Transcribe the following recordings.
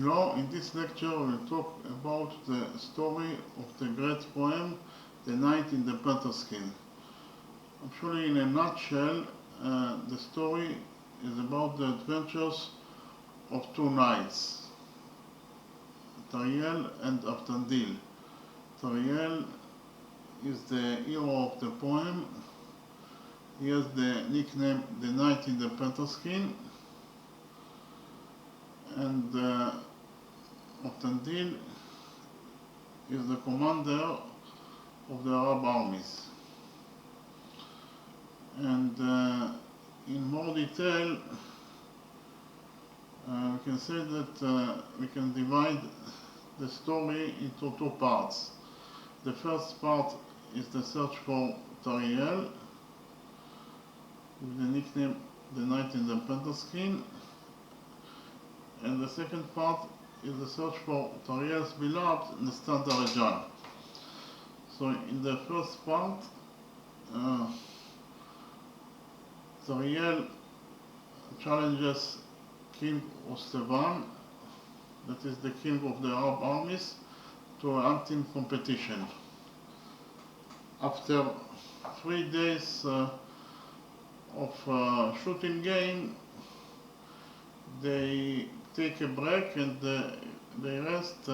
Hello, in this lecture we'll talk about the story of the great poem The Knight in the Panther Skin. Actually, in a nutshell, the story is about the adventures of two knights, Tariel and Aftandil. Tariel is the hero of the poem. He has the nickname The Knight in the Panther Skin, and Aftandil is the commander of the Arab armies. And in more detail, we can say that we can divide the story into two parts. The first part is the search for Tariel, with the nickname The Knight in the Panther Skin, and the second part is the search for Tariel's beloved, the standard Jan. So in the first part, Tariel challenges King Ostevan, that is the king of the Arab armies, to a hunting competition. After 3 days of shooting game, they take a break and they rest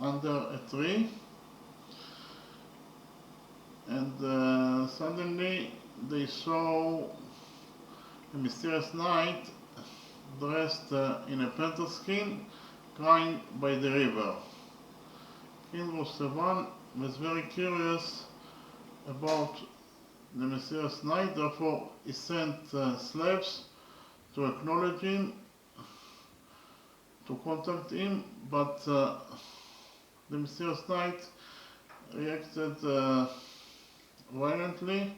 under a tree, and suddenly they saw a mysterious knight dressed in a panther skin crying by the river. King Rustavan was very curious about the mysterious knight, therefore he sent slaves to acknowledge him, to contact him, but the mysterious knight reacted violently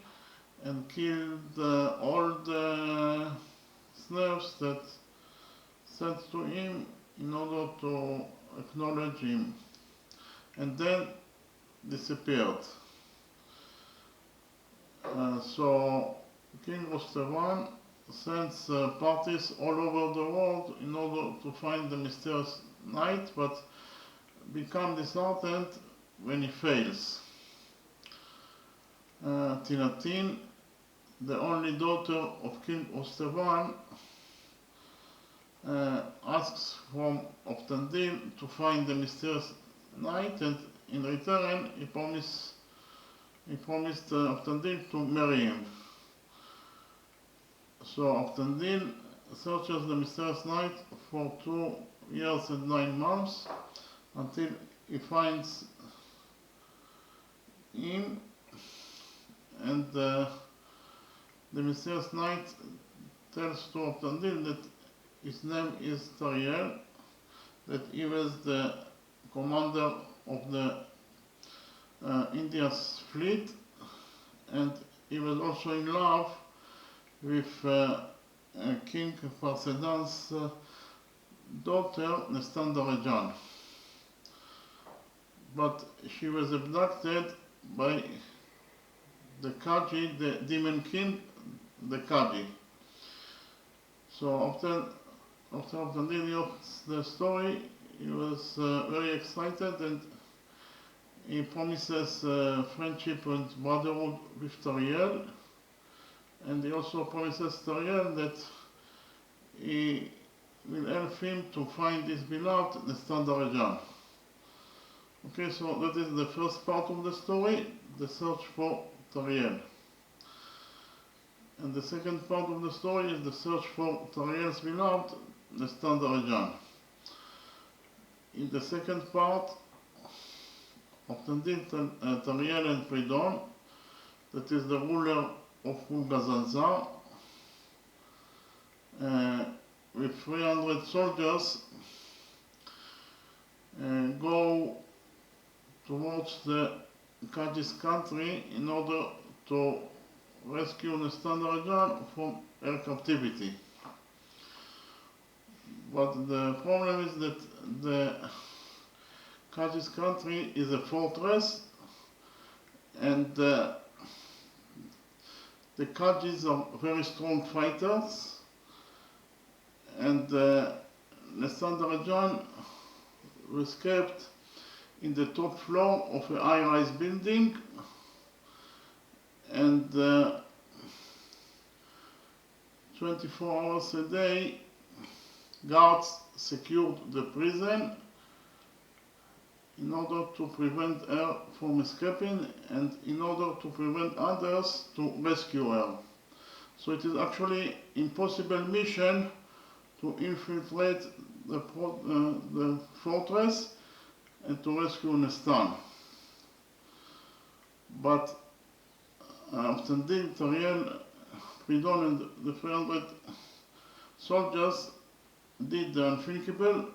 and killed all the slaves that sent to him in order to acknowledge him, and then disappeared. So King Rustavan sends parties all over the world in order to find the mysterious knight, but become disheartened when he fails. Tinatin, the only daughter of King Ostevan, asks from Oftandil to find the mysterious knight, and in return he promised Oftandil to marry him. So Oftandil searches the mysterious knight for 2 years and 9 months until he finds him, and the mysterious knight tells to Oftandil that his name is Tariel, that he was the commander of the India's fleet, and he was also in love with King Farsedan's daughter, Nestandarajan. But she was abducted by the Kaji, the demon king, the Kaji. So after Oftandil heard the story, he was very excited, and he promises friendship and brotherhood with Tariel, and he also promises Tariel that he will help him to find his beloved, the Standarajan. Okay, so that is the first part of the story, the search for Tariel. And the second part of the story is the search for Tariel's beloved, the Standarajan. In the second part, Oftandil, Tariel and Pridon, that is the ruler of Mulgazanza, with 300 soldiers, go towards the Kaji's country in order to rescue Nestandarajan from her captivity. But the problem is that the Kaji's country is a fortress, and the Kajis are very strong fighters, and Nestan was kept in the top floor of a high-rise building, and 24 hours a day guards secured the prison in order to prevent her from escaping and in order to prevent others to rescue her. So it is actually impossible mission to infiltrate the fortress and to rescue Nestan. But Avtandil, Tariel, Pridon and the 300 soldiers did the unthinkable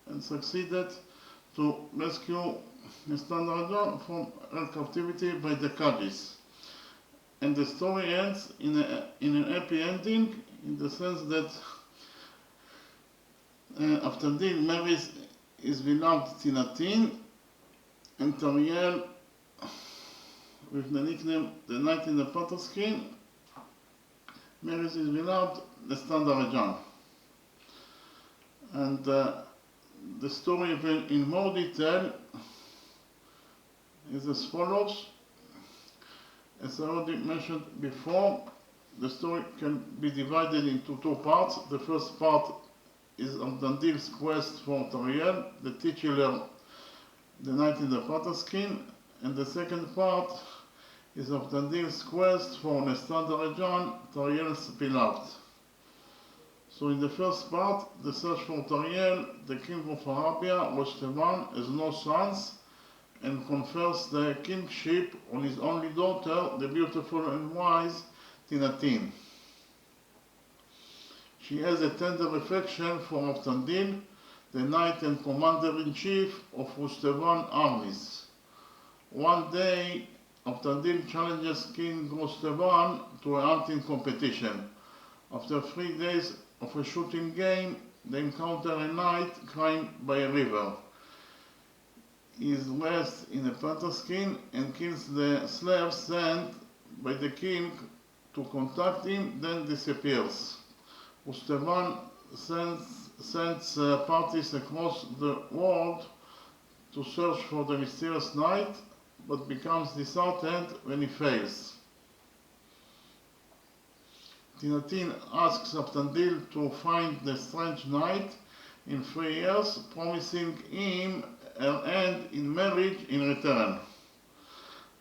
and succeeded to rescue Nestan from her captivity by the Kadis. And the story ends in an happy ending, in the sense that Avtandil marries his beloved Tinatin, and Tariel, with the nickname the Knight in the Panther Skin, marries his beloved Nestan. And the story in more detail is as follows. As I already mentioned before, the story can be divided into two parts. The first part is Avtandil's quest for Tariel, the titular, the Knight in the Panther Skin, and the second part is Avtandil's quest for Nestan, Tariel's beloved. So in the first part, the search for Tariel, the king of Arabia, Rostevan, has no sons and confers the kingship on his only daughter, the beautiful and wise Tinatin. She has a tender affection for Avtandil, the knight and commander-in-chief of Rostevan armies. One day, Avtandil challenges King Rostevan to a hunting competition. After 3 days of a shooting game, they encounter a knight crying by a river. He is dressed in a panther skin and kills the slave sent by the king to contact him, then disappears. Rostevan sends parties across the world to search for the mysterious knight, but becomes disheartened when he fails. Tinatin asks Avtandil to find the strange knight in 3 years, promising him her hand in marriage in return.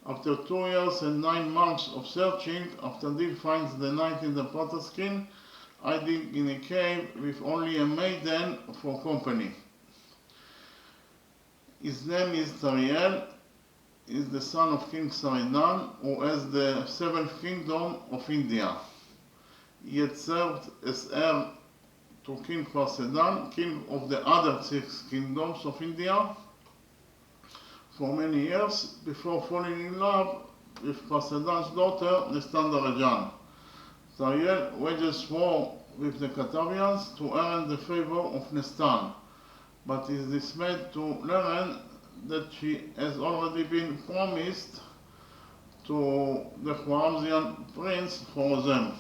After 2 years and 9 months of searching, Avtandil finds the knight in the panther skin, hiding in a cave with only a maiden for company. His name is Tariel. He is the son of King Saridan, who has the 7th kingdom of India. He had served as heir to King Parsedan, king of the other 6 kingdoms of India, for many years before falling in love with Parsedan's daughter, Nestan. Tariel wages war with the Katavians to earn the favor of Nestan, but is dismayed to learn that she has already been promised to the Khwarezmian prince Khorezm.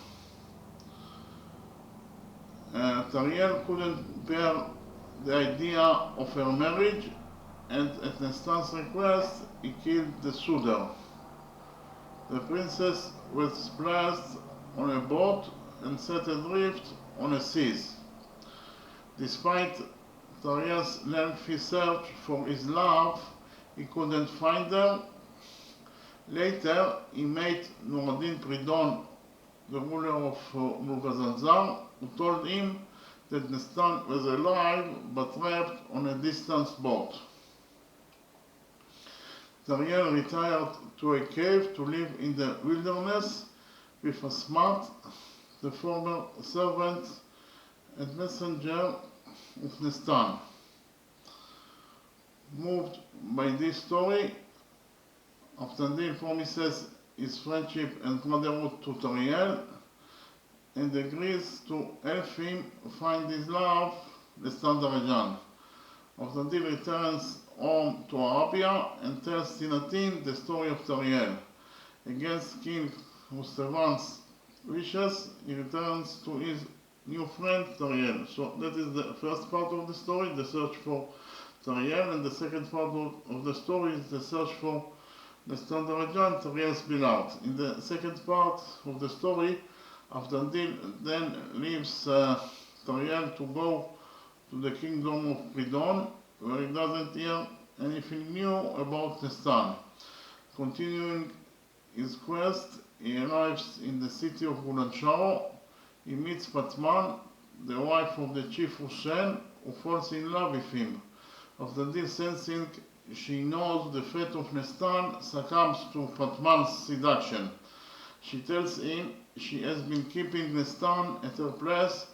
Tariel couldn't bear the idea of her marriage, and at Nestan's request, he killed the suitor. The princess was placed on a boat and set adrift on the seas. Despite Tariel's lengthy search for his love, he couldn't find her. Later, he met Nuruddin Pridon, the ruler of Mulkazanzar, who told him that Nestan was alive but trapped on a distant boat. Tariel retired to a cave to live in the wilderness with Asmat, the former servant and messenger of Nestan. Moved by this story, Avtandil promises his friendship and brotherhood to Tariel and agrees to help him find his love, Nestan. Avtandil returns home to Arabia and tells Tinatin the story of Tariel. Against King Rostevan's wishes, he returns to his new friend, Tariel. So that is the first part of the story, the search for Tariel, and the second part of the story is the search for the Standard Tariel's beloved. In the second part of the story, after then leaves Tariel to go to the kingdom of Pridon, where he doesn't hear anything new about Nestan. Continuing his quest, he arrives in the city of Gulancharo. He meets Fatman, the wife of the chief Hussein, who falls in love with him. After this, sensing she knows the fate of Nestan, succumbs to Fatman's seduction. She tells him she has been keeping Nestan at her place,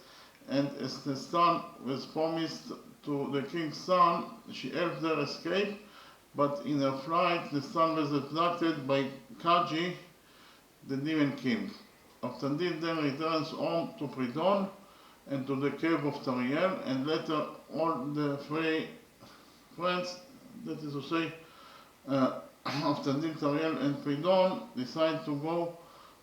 and as Nestan was promised to the king's son, she helped her escape, but in her flight, Nestan was abducted by Kaji, the demon king. After this, then returns home to Pridon and to the cave of Tariel, and later all the three friends, that is to say, after this, Tariel and Pridon decide to go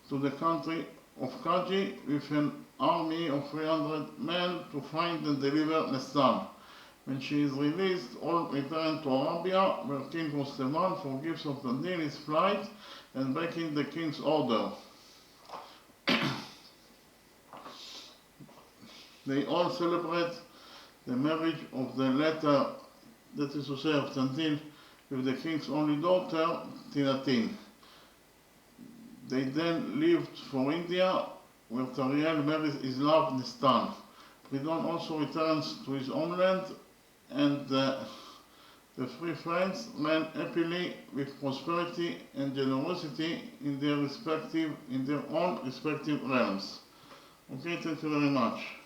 to the country of Kaji with an army of 300 men to find and deliver Nestan. When she is released, all return to Arabia, where King Mustaman forgives Otandil his flight and breaking the king's order. They all celebrate the marriage of the latter, that is to say, of Tandil, with the king's only daughter, Tinatin. They then left for India, where Tariel marries his love, Nestan. Pridon also returns to his homeland, and the three friends reign happily with prosperity and generosity in their own respective realms. Okay, thank you very much.